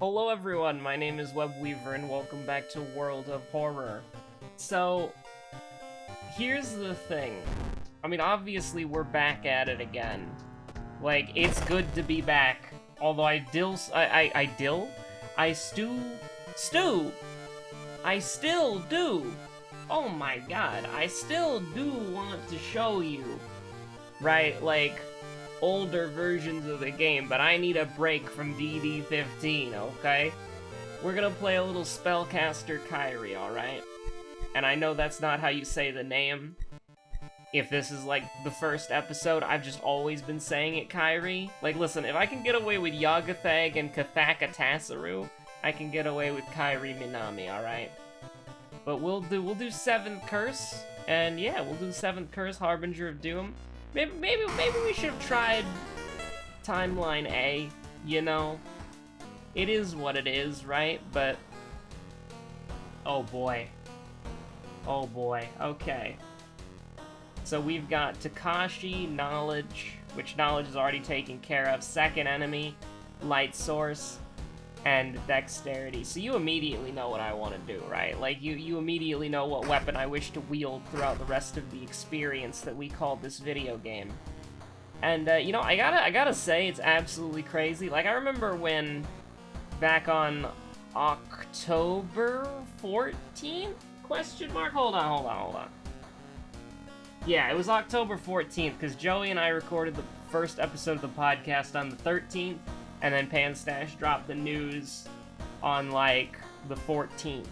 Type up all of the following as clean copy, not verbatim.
Hello everyone, my name is Webweaver and welcome back to World of Horror. So, here's the thing. I mean, obviously we're back at it again. Like, it's good to be back. Although I still do! Oh my god, I still do want to show you. Right, like, older versions of the game, but I need a break from DD15, okay? We're gonna play a little spellcaster Kirie, alright? And I know that's not how you say the name. If this is, like, the first episode, I've just always been saying it Kirie. Like, listen, if I can get away with Yagathag and Kathaka Tassaru, I can get away with Kirie Minami, alright? But we'll do 7th Curse, and yeah, we'll do 7th Curse, Harbinger of Doom. Maybe we should have tried Timeline A, you know? It is what it is, right? But... oh boy. Oh boy, okay. So we've got Takashi, Knowledge, which Knowledge is already taken care of, Second Enemy, Light Source, and Dexterity. So you immediately know what I want to do, right? Like, you immediately know what weapon I wish to wield throughout the rest of the experience that we call this video game. And, you know, I gotta say, it's absolutely crazy. Like, I remember when, back on October 14th? Question mark? Hold on. Yeah, it was October 14th, because Joey and I recorded the first episode of the podcast on the 13th, and then Panstash dropped the news on, like, the 14th.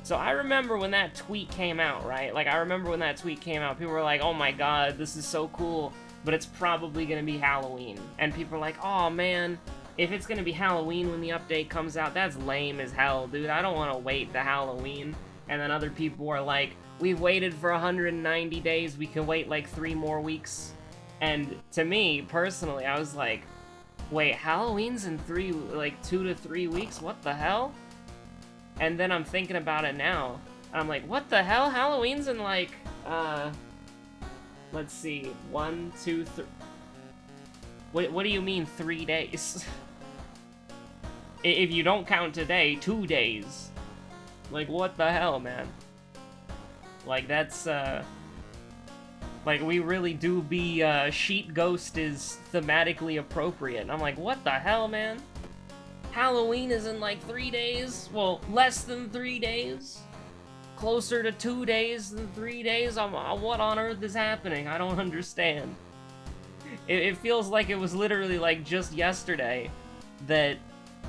So I remember when that tweet came out, right? Like, I remember when that tweet came out, people were like, oh my god, this is so cool, but it's probably gonna be Halloween. And people were like, oh man, if it's gonna be Halloween when the update comes out, that's lame as hell, dude. I don't want to wait to Halloween. And then other people were like, we've waited for 190 days, we can wait like 3 more weeks. And to me, personally, I was like, wait, Halloween's in 2 to 3 weeks? What the hell? And then I'm thinking about it now. I'm like, what the hell? Halloween's in like, let's see, 1, 2, 3... What do you mean 3 days? If you don't count today, 2 days. Like, what the hell, man? Like, that's, like, we really do be, Sheet Ghost is thematically appropriate. And I'm like, what the hell, man? Halloween is in, like, 3 days? Well, less than 3 days? Closer to 2 days than 3 days? What on earth is happening? I don't understand. It feels like it was literally, like, just yesterday that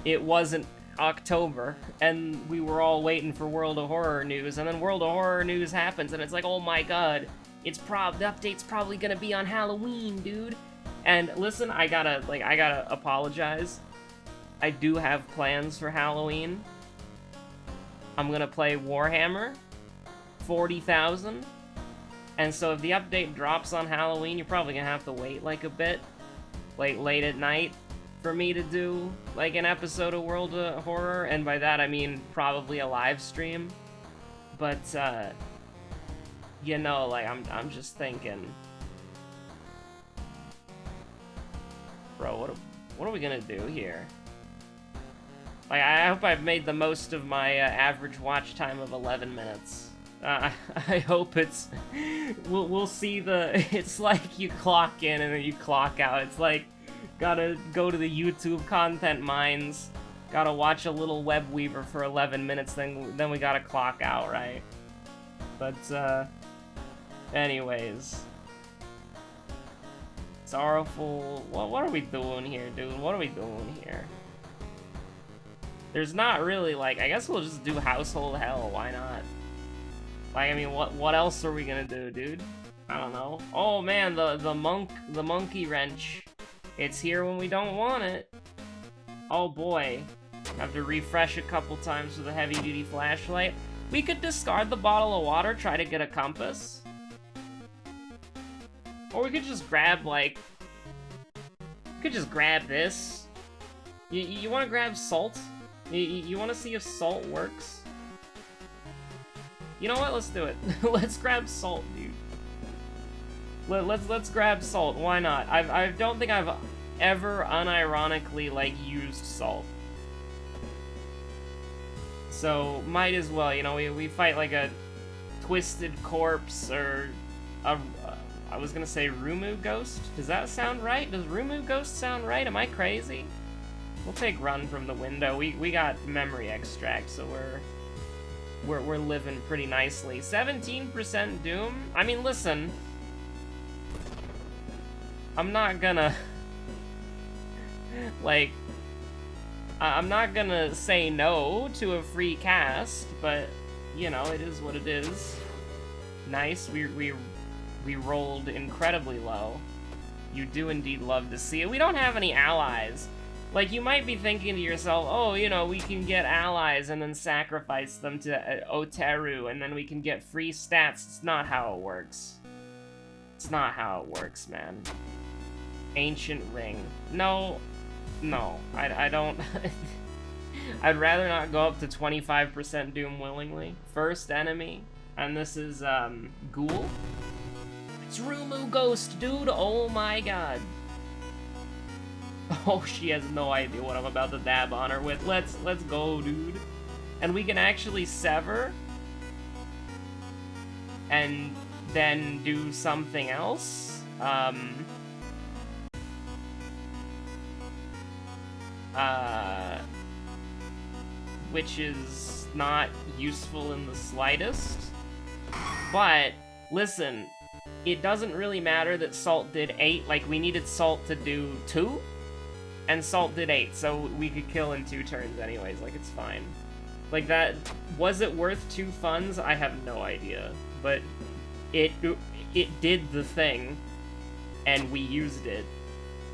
it wasn't October, and we were all waiting for World of Horror news, and then World of Horror news happens, and it's like, oh my god, the update's probably gonna be on Halloween, dude. And listen, I gotta apologize. I do have plans for Halloween. I'm gonna play Warhammer 40,000, and so if the update drops on Halloween, you're probably gonna have to wait, like, a bit, like, late at night, for me to do, like, an episode of World of Horror, and by that I mean probably a live stream. But, you know, like, I'm just thinking, bro, what are we gonna do here? Like, I hope I've made the most of my average watch time of 11 minutes. I hope it's... We'll see the... It's like you clock in and then you clock out. It's like, gotta go to the YouTube content mines, gotta watch a little Webweaver for 11 minutes, then we gotta clock out, right? But, anyways. Sorrowful... What are we doing here, dude? What are we doing here? There's not really, like, I guess we'll just do Household Hell, why not? Like, I mean, what else are we gonna do, dude? I don't know. Oh man, the monkey wrench. It's here when we don't want it. Oh boy. Have to refresh a couple times with a heavy-duty flashlight. We could discard the bottle of water, try to get a compass. Or we could just grab, like... We could just grab this. You wanna grab salt? You wanna see if salt works? You know what? Let's do it. Let's grab salt, dude. Let's grab salt. Why not? I don't think I've ever unironically, like, used salt. So, might as well, you know, we fight like a twisted corpse, or a, I was gonna say Rumu Ghost? Does that sound right? Does Rumu Ghost sound right? Am I crazy? We'll take Run from the Window. We got Memory Extract, so we're living pretty nicely. 17% Doom? I mean, listen. I'm not gonna... like... I'm not gonna say no to a free cast, but, you know, it is what it is. Nice, we rolled incredibly low. You do indeed love to see it. We don't have any allies. Like, you might be thinking to yourself, oh, you know, we can get allies and then sacrifice them to Oteru, and then we can get free stats. It's not how it works. It's not how it works, man. Ancient Ring. No, I don't... I'd rather not go up to 25% Doom willingly. First enemy, and this is, Ghoul. It's Rumu Ghost, dude! Oh my god. Oh, she has no idea what I'm about to dab on her with. Let's go, dude. And we can actually sever. And then do something else. Which is not useful in the slightest. But, listen, it doesn't really matter that Salt did 8. Like, we needed Salt to do 2. And Salt did 8, so we could kill in 2 turns anyways, like, it's fine. Like, that, was it worth 2 funds? I have no idea. But it did the thing, and we used it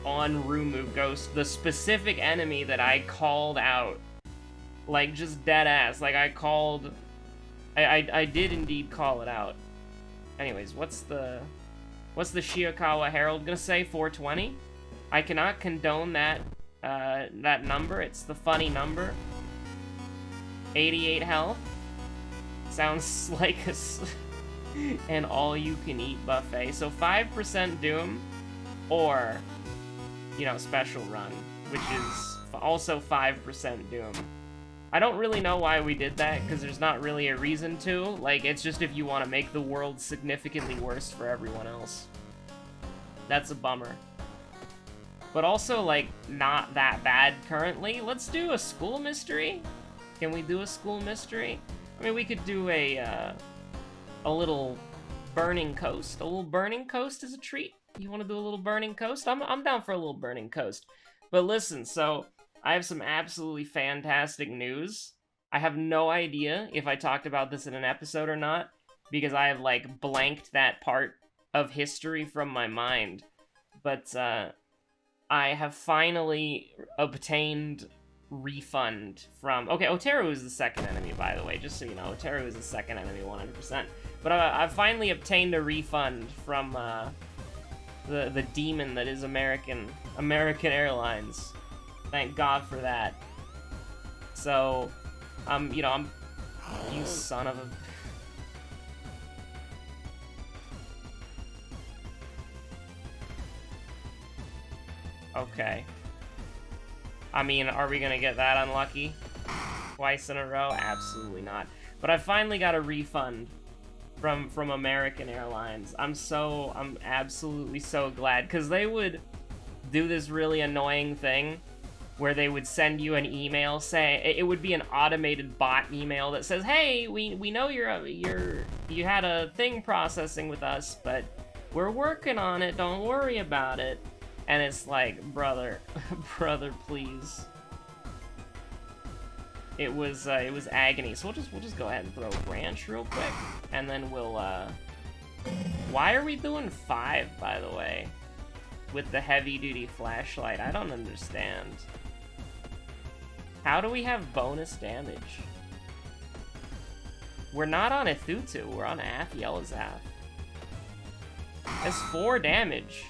on Rumu Ghost, the specific enemy that I called out. Like, just dead ass. Like, I did indeed call it out. Anyways, what's the Shiokawa Herald gonna say? 420? I cannot condone that, that number. It's the funny number. 88 health. Sounds like an all-you-can-eat buffet. So 5% Doom, or, you know, Special Run, which is also 5% Doom. I don't really know why we did that, because there's not really a reason to. Like, it's just if you want to make the world significantly worse for everyone else. That's a bummer. But also, like, not that bad currently. Let's do a school mystery? Can we do a school mystery? I mean, we could do a little Burning Coast. A little Burning Coast is a treat. You want to do a little Burning Coast? I'm down for a little Burning Coast. But listen, so I have some absolutely fantastic news. I have no idea if I talked about this in an episode or not, because I have, like, blanked that part of history from my mind. But, I have finally obtained refund from... Okay, Oteru is the second enemy, by the way, just so you know. Oteru is the second enemy, 100%. But I've finally obtained a refund from, the demon that is American Airlines. Thank God for that. So, you know, you son of a... Okay. I mean, are we gonna get that unlucky? Twice in a row? Absolutely not. But I finally got a refund from American Airlines. I'm absolutely so glad, because they would do this really annoying thing where they would send you an email saying, it would be an automated bot email that says, hey, we know you had a thing processing with us, but we're working on it, don't worry about it. And it's like, brother, please. It was agony. So we'll just go ahead and throw Branch real quick, and then we'll, why are we doing 5, by the way, with the heavy-duty flashlight? I don't understand. How do we have bonus damage? We're not on Ethutu, we're on Ath Yelazaf. That's 4 damage.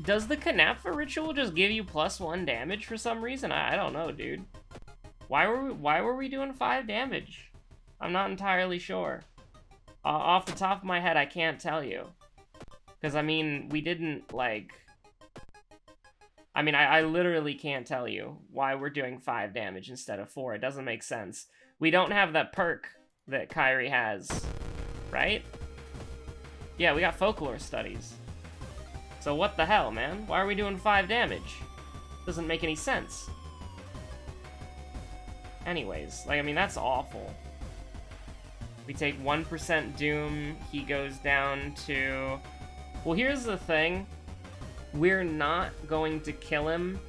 Does the Kanapha ritual just give you +1 damage for some reason? I don't know, dude. Why were we doing 5 damage? I'm not entirely sure. Off the top of my head, I can't tell you. Because, I mean, we didn't, like... I mean, I literally can't tell you why we're doing 5 damage instead of 4. It doesn't make sense. We don't have that perk that Kirie has, right? Yeah, we got folklore studies. So what the hell, man? Why are we doing 5 damage? Doesn't make any sense. Anyways, like, I mean, that's awful. We take 1% Doom, he goes down to... Well, here's the thing. We're not going to kill him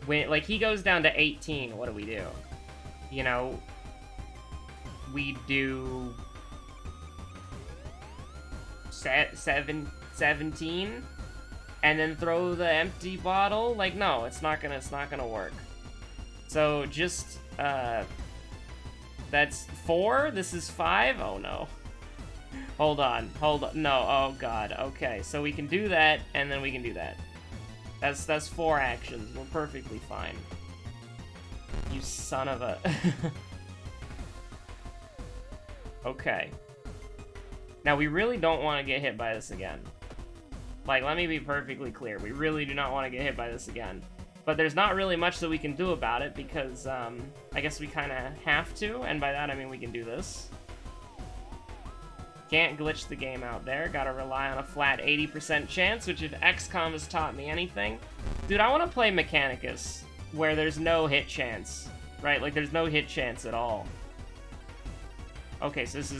when, like, he goes down to 18. What do we do? You know, we do 17 and then throw the empty bottle. Like, no, it's not gonna work. So just that's 4. This is 5. Oh no. Hold on. No, oh god. Okay, so we can do that, and then we can do that. That's 4 actions. We're perfectly fine. You son of a... Okay. Now, we really don't want to get hit by this again. Like, let me be perfectly clear. We really do not want to get hit by this again. But there's not really much that we can do about it, because, I guess we kind of have to, and by that I mean we can do this. Can't glitch the game out there. Gotta rely on a flat 80% chance, which if XCOM has taught me anything... Dude, I want to play Mechanicus, where there's no hit chance, right? Like, there's no hit chance at all. Okay, so this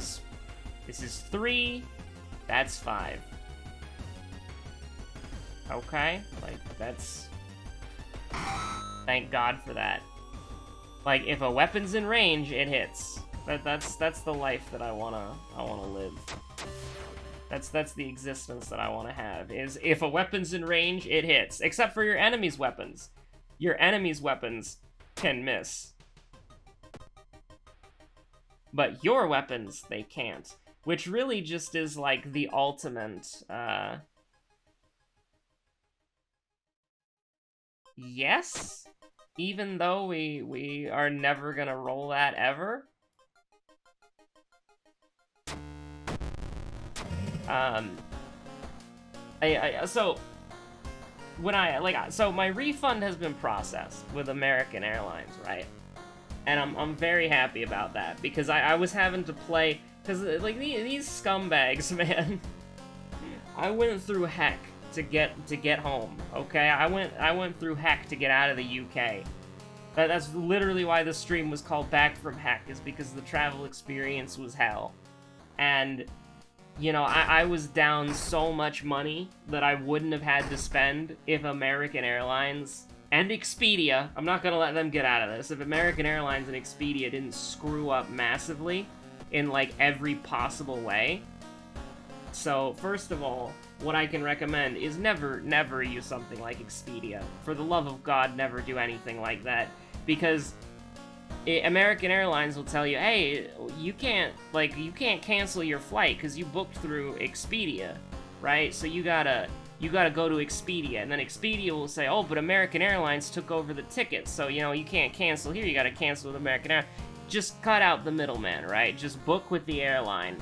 is 3, that's 5. Okay, like, that's... Thank God for that. Like, if a weapon's in range, it hits. That's the life that I wanna live. That's the existence that I wanna have, is if a weapon's in range, it hits. Except for your enemy's weapons. Your enemy's weapons can miss. But your weapons, they can't. Which really just is like the ultimate, yes? Even though we are never gonna roll that ever? So my refund has been processed with American Airlines, right? And I'm very happy about that, because I was having to play, because, like, these scumbags, man, I went through heck to get home, okay? I went through heck to get out of the UK. That's literally why the stream was called Back from Heck, is because the travel experience was hell. And, you know, I was down so much money that I wouldn't have had to spend if American Airlines and Expedia, I'm not gonna let them get out of this, if American Airlines and Expedia didn't screw up massively in, like, every possible way. So, first of all, what I can recommend is never use something like Expedia. For the love of God, never do anything like that. Because American Airlines will tell you, hey, you can't cancel your flight because you booked through Expedia, right? So you gotta go to Expedia, and then Expedia will say, oh, but American Airlines took over the tickets, so, you know, you can't cancel here, you gotta cancel with American Airlines. Just cut out the middleman, right? Just book with the airline,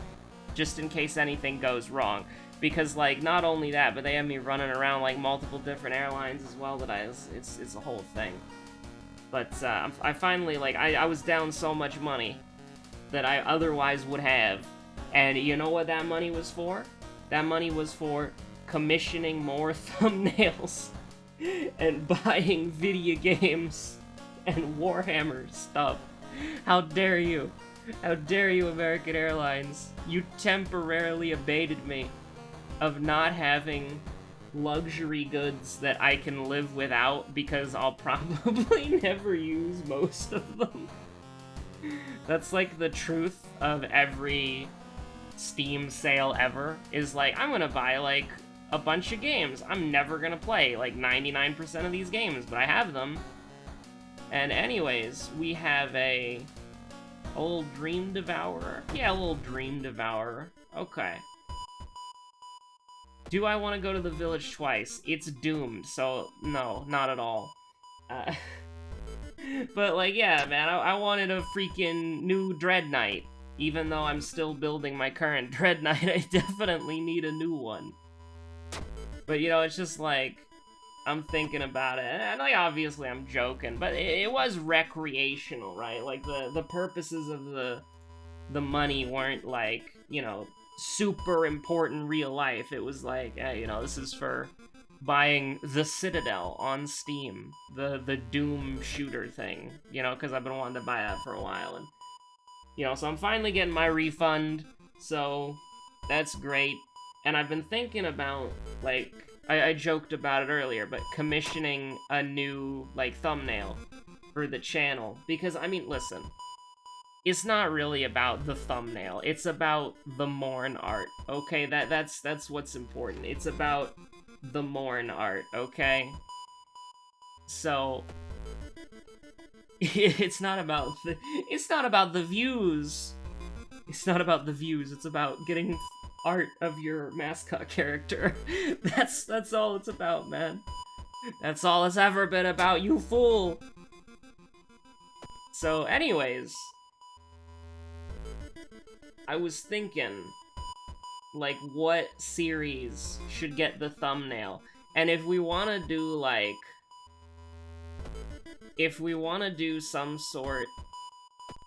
just in case anything goes wrong. Because, like, not only that, but they have me running around, like, multiple different airlines as well, that it's a whole thing. But, I finally, like, I was down so much money that I otherwise would have. And you know what that money was for? That money was for commissioning more thumbnails and buying video games and Warhammer stuff. How dare you? How dare you, American Airlines? You temporarily abated me of not having luxury goods that I can live without because I'll probably never use most of them. That's like the truth of every Steam sale ever, is like, I'm gonna buy like a bunch of games. I'm never gonna play like 99% of these games, but I have them. And anyways, we have a little Dream Devourer. Yeah, a little Dream Devourer. Okay. Do I want to go to the village twice? It's doomed, so no, not at all. But, like, yeah, man, I wanted a freaking new Dread Knight. Even though I'm still building my current Dread Knight, I definitely need a new one. But, you know, it's just like, I'm thinking about it, and like obviously I'm joking, but it was recreational, right? Like the purposes of the money weren't like, you know, super important real life. It was like, you know, this is for buying the Citadel on Steam, the Doom shooter thing, you know, because I've been wanting to buy that for a while, and you know, so I'm finally getting my refund, so that's great. And I've been thinking about, like, I joked about it earlier, but commissioning a new, like, thumbnail for the channel. Because, I mean, listen, it's not really about the thumbnail. It's about the Morn art, okay? That's what's important. It's about the Morn art, okay? So, it's not about the views. It's not about the views. It's about getting art of your mascot character. That's all it's about, man. That's all it's ever been about, you fool. So, anyways, I was thinking, like, what series should get the thumbnail? And if we want to do, like, if we want to do some sort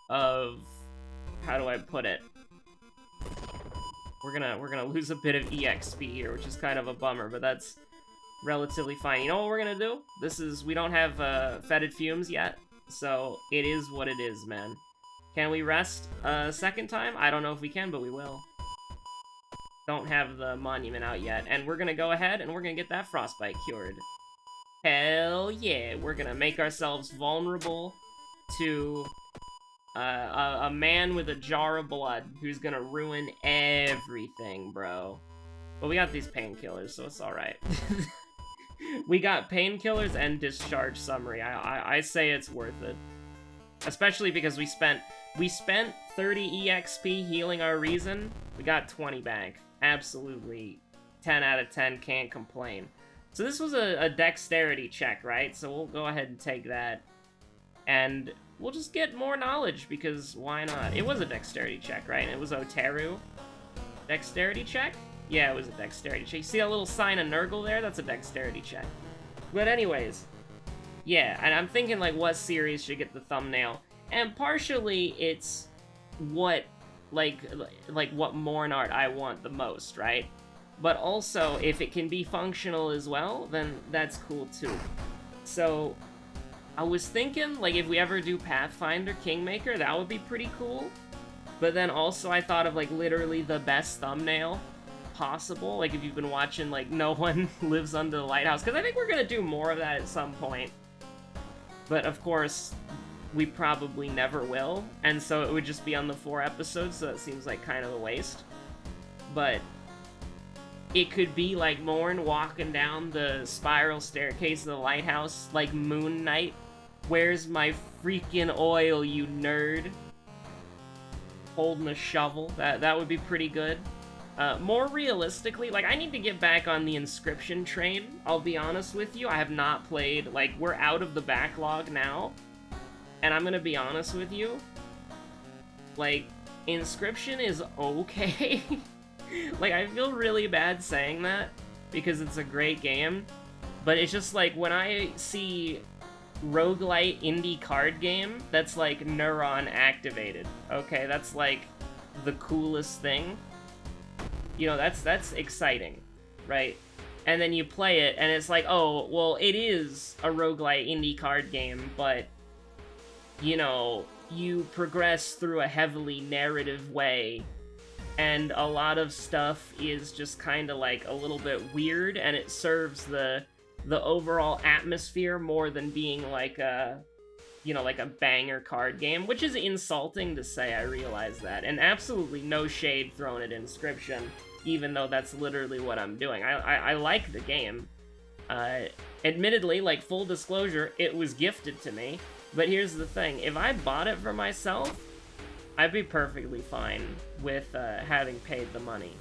of, how do I put it? We're gonna lose a bit of EXP here, which is kind of a bummer, but that's relatively fine. You know what we're gonna do? We don't have fetid fumes yet, so it is what it is, man. Can we rest a second time? I don't know if we can, but we will. Don't have the monument out yet, and we're gonna go ahead and we're gonna get that frostbite cured. Hell yeah, we're gonna make ourselves vulnerable to a man with a jar of blood who's gonna ruin everything, bro. But we got these painkillers, so it's alright. We got painkillers and discharge summary. I say it's worth it. Especially because we spent 30 EXP healing our reason. We got 20 back. Absolutely 10 out of 10, can't complain. So this was a dexterity check, right? So we'll go ahead and take that. And we'll just get more knowledge, because why not? It was a dexterity check, right? It was Oteru. Dexterity check? Yeah, it was a dexterity check. You see that little sign of Nurgle there? That's a dexterity check. But anyways, yeah, and I'm thinking, like, what series should get the thumbnail? And partially, it's what, like what Morn art I want the most, right? But also, if it can be functional as well, then that's cool too. So, I was thinking, like, if we ever do Pathfinder Kingmaker, that would be pretty cool. But then also, I thought of, like, literally the best thumbnail possible. Like, if you've been watching, like, No One Lives Under the Lighthouse. Because I think we're gonna do more of that at some point. But, of course, we probably never will. And so it would just be on the 4 episodes, so it seems like kind of a waste. But it could be, like, Morn walking down the spiral staircase of the lighthouse, like Moon Knight. Where's my freaking oil, you nerd? Holding a shovel. That would be pretty good. More realistically, like, I need to get back on the Inscription train, I'll be honest with you. I have not played, like, we're out of the backlog now, and I'm gonna be honest with you, like, Inscription is okay. Like, I feel really bad saying that, because it's a great game, but it's just, like, when I see roguelite indie card game that's, like, neuron activated, okay? That's, like, the coolest thing. You know, that's exciting, right? And then you play it, and it's like, oh, well, it is a roguelite indie card game, but, you know, you progress through a heavily narrative way, and a lot of stuff is just kind of, like, a little bit weird, and it serves the overall atmosphere more than being, like, a, you know, like a banger card game, which is insulting to say, I realize that, and absolutely no shade thrown at Inscription, even though that's literally what I'm doing. I like the game. Admittedly, like, full disclosure, it was gifted to me, but here's the thing, if I bought it for myself, I'd be perfectly fine with having paid the money,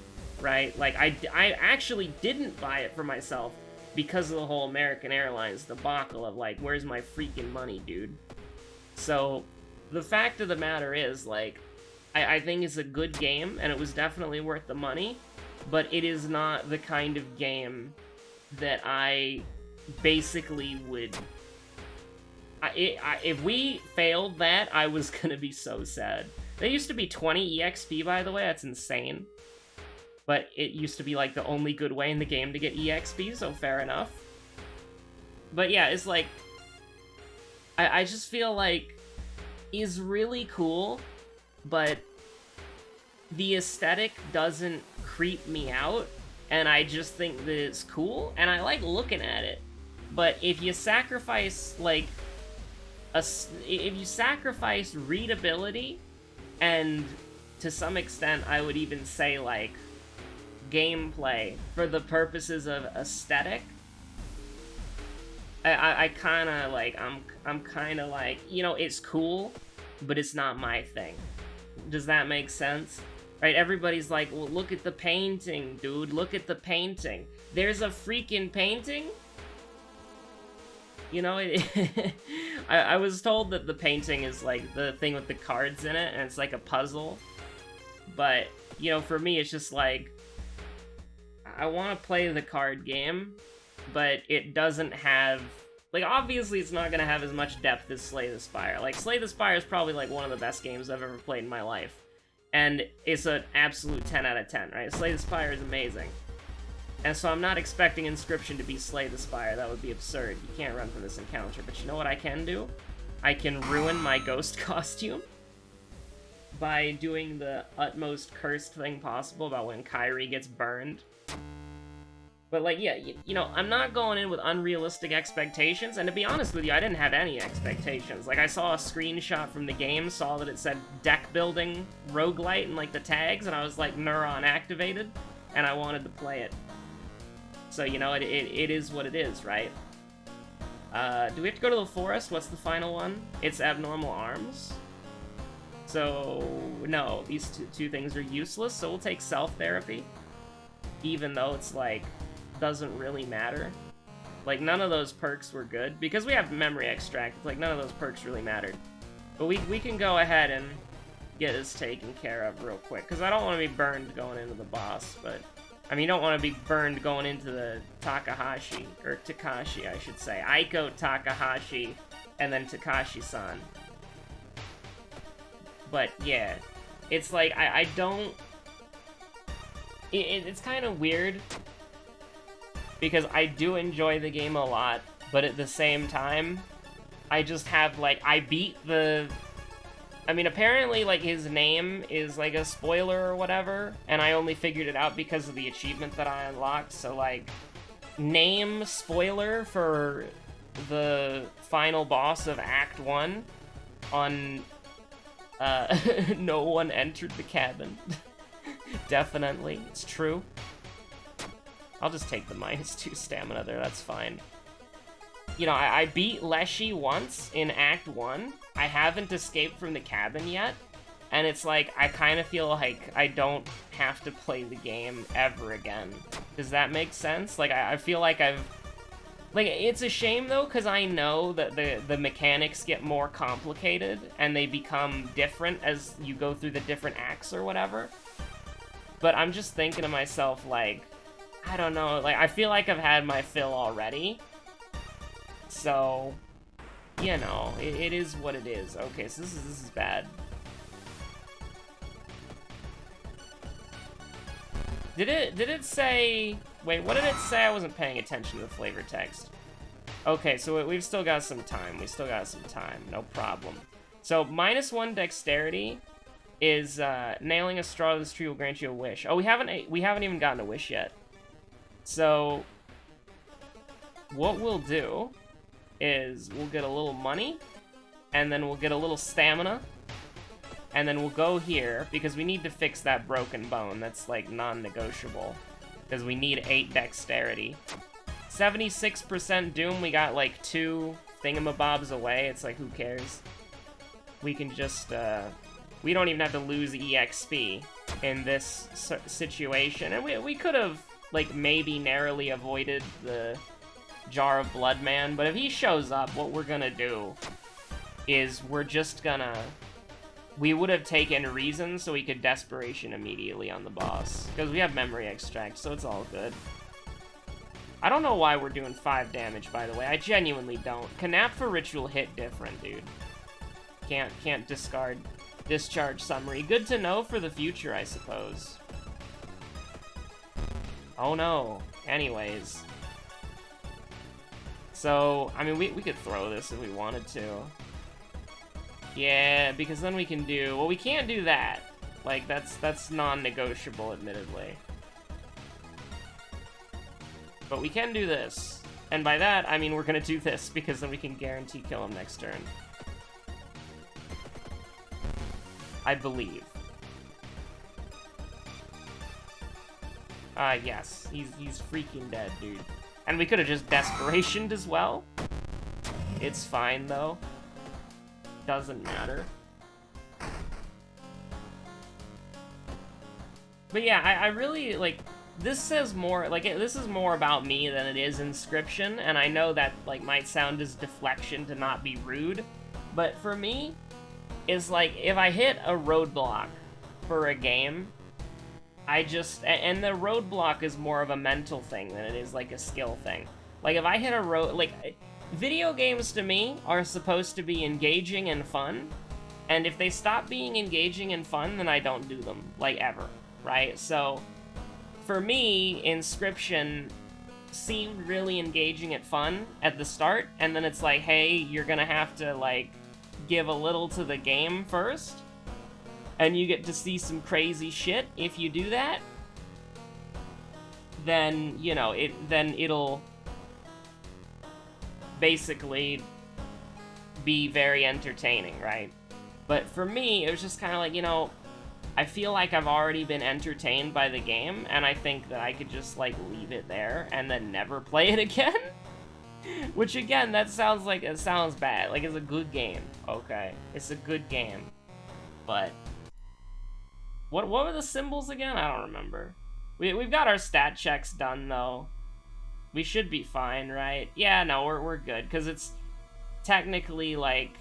right? Like, I actually didn't buy it for myself because of the whole American Airlines debacle of, like, where's my freaking money, dude? So, the fact of the matter is, like, I think it's a good game, and it was definitely worth the money, but it is not the kind of game that I basically would... if we failed that, I was gonna be so sad. There used to be 20 EXP, by the way, that's insane. But it used to be, like, the only good way in the game to get EXP, so fair enough. But yeah, it's like... I just feel like... is really cool, but... the aesthetic doesn't creep me out, and I just think that it's cool, and I like looking at it. But if you sacrifice, like... if you sacrifice readability, and to some extent, I would even say, like... gameplay for the purposes of aesthetic, I kind of like I'm kind of like, you know, it's cool, but it's not my thing. Does that make sense? Right? Everybody's like, well, look at the painting, dude. Look at the painting. There's a freaking painting. You know, I was told that the painting is like the thing with the cards in it, and it's like a puzzle. But you know, for me, it's just like, I want to play the card game, but it doesn't have... like, obviously it's not going to have as much depth as Slay the Spire. Like, Slay the Spire is probably, like, one of the best games I've ever played in my life. And it's an absolute 10 out of 10, right? Slay the Spire is amazing. And so I'm not expecting Inscription to be Slay the Spire. That would be absurd. You can't run from this encounter. But you know what I can do? I can ruin my ghost costume by doing the utmost cursed thing possible about when Kirie gets burned. But, like, yeah, you know, I'm not going in with unrealistic expectations, and to be honest with you, I didn't have any expectations. Like, I saw a screenshot from the game, saw that it said deck building roguelite and, like, the tags, and I was like, neuron activated, and I wanted to play it. So, you know, it is what it is, right? Do we have to go to the forest? What's the final one? It's abnormal arms. So, no, these two things are useless, so we'll take self-therapy. Even though it's, like, doesn't really matter. Like, none of those perks were good. Because we have memory extract, like, none of those perks really mattered. But we can go ahead and get this taken care of real quick. Because I don't want to be burned going into the boss, but... I mean, you don't want to be burned going into the Takahashi. Or Takashi, I should say. Aiko Takahashi, and then Takashi-san. But, yeah. It's like, I don't... It's kind of weird, because I do enjoy the game a lot, but at the same time, I just have, like, I beat the... I mean, apparently, like, his name is, like, a spoiler or whatever, and I only figured it out because of the achievement that I unlocked, so, like, name spoiler for the final boss of Act 1 on, no one entered the cabin. Definitely, it's true. I'll just take the -2 stamina there, that's fine. You know, I beat Leshy once in Act 1. I haven't escaped from the cabin yet. And it's like, I kind of feel like I don't have to play the game ever again. Does that make sense? Like, I feel like I've... Like, it's a shame, though, because I know that the mechanics get more complicated, and they become different as you go through the different acts or whatever. But I'm just thinking to myself, like, I don't know, like, I feel like I've had my fill already. So, you know, it is what it is. Okay, so this is bad. Did it say... Wait, what did it say? I wasn't paying attention to the flavor text. Okay, so we've still got some time. We still got some time. No problem. So, -1 dexterity is nailing a straw to this tree will grant you a wish. Oh, we haven't even gotten a wish yet. So, what we'll do is we'll get a little money, and then we'll get a little stamina, and then we'll go here, because we need to fix that broken bone. That's, like, non-negotiable, because we need 8 dexterity. 76% Doom, we got, like, 2 thingamabobs away. It's like, who cares? We can just, we don't even have to lose EXP in this situation, and we could have, like, maybe narrowly avoided the Jar of Blood Man, but if he shows up, what we're gonna do is we're just gonna... We would have taken Reason so we could Desperation immediately on the boss, because we have Memory Extract, so it's all good. I don't know why we're doing 5 damage, by the way. I genuinely don't. Canap for Ritual hit different, dude. Can't discard Discharge Summary. Good to know for the future, I suppose. Oh no. Anyways. So, I mean, we could throw this if we wanted to. Yeah, because then we can do... Well, we can't do that. Like, that's non-negotiable, admittedly. But we can do this. And by that, I mean we're gonna do this, because then we can guarantee kill him next turn. I believe. Yes. He's freaking dead, dude. And we could have just Desperationed as well. It's fine, though. Doesn't matter. But yeah, I really, like, this says more, like, this is more about me than it is Inscription, and I know that, like, might sound as deflection to not be rude, but for me, it's like, if I hit a roadblock for a game, I just, and the roadblock is more of a mental thing than it is, like, a skill thing. Like, if I hit a like, video games to me are supposed to be engaging and fun, and if they stop being engaging and fun, then I don't do them, like, ever, right? So, for me, Inscription seemed really engaging and fun at the start, and then it's like, hey, you're gonna have to, like, give a little to the game first, and you get to see some crazy shit if you do that, then, you know, it'll basically be very entertaining, right? But for me, it was just kind of like, you know, I feel like I've already been entertained by the game, and I think that I could just, like, leave it there and then never play it again. Which, again, that sounds like, it sounds bad. Like, it's a good game, okay? It's a good game. But, what were the symbols again? I don't remember. We've got our stat checks done, though. We should be fine, right? Yeah, no, we're good, because it's technically, like,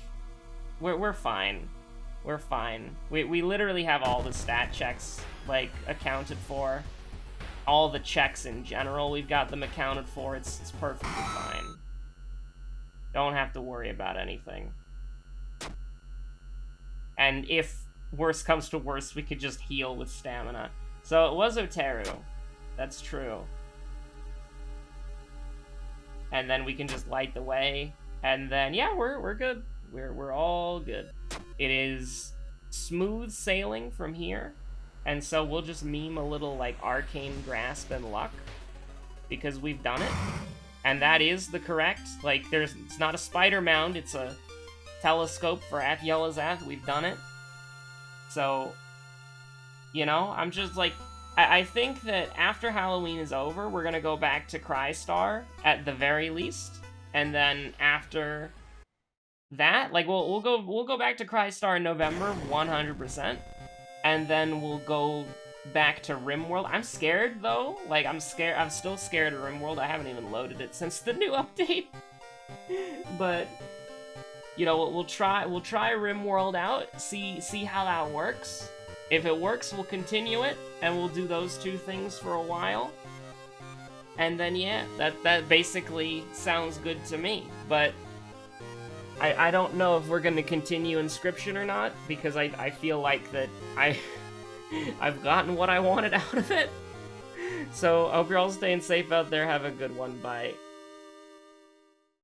we're fine. We're fine. We literally have all the stat checks, like, accounted for. All the checks in general, we've got them accounted for. It's perfectly fine. Don't have to worry about anything. And if worse comes to worse, we could just heal with stamina. So it was Oteru. That's true. And then we can just light the way. And then, yeah, we're good. We're all good. It is smooth sailing from here, and so we'll just meme a little, like, Arcane Grasp and Luck, because we've done it, and that is the correct, like, it's not a spider mound, it's a telescope for Ath-Yelazath. We've done it. So, you know, I'm just, like, I think that after Halloween is over, we're gonna go back to Crystar, at the very least, and then after that, like, we'll go back to Crystar in November, 100%, and then we'll go back to RimWorld. I'm scared, though. Like, I'm still scared of RimWorld. I haven't even loaded it since the new update. But, you know, we'll try RimWorld out, see how that works. If it works, we'll continue it, and we'll do those two things for a while. And then, yeah, that basically sounds good to me. But I don't know if we're going to continue Inscription or not, because I feel like that I've gotten what I wanted out of it. So, I hope you're all staying safe out there. Have a good one. Bye.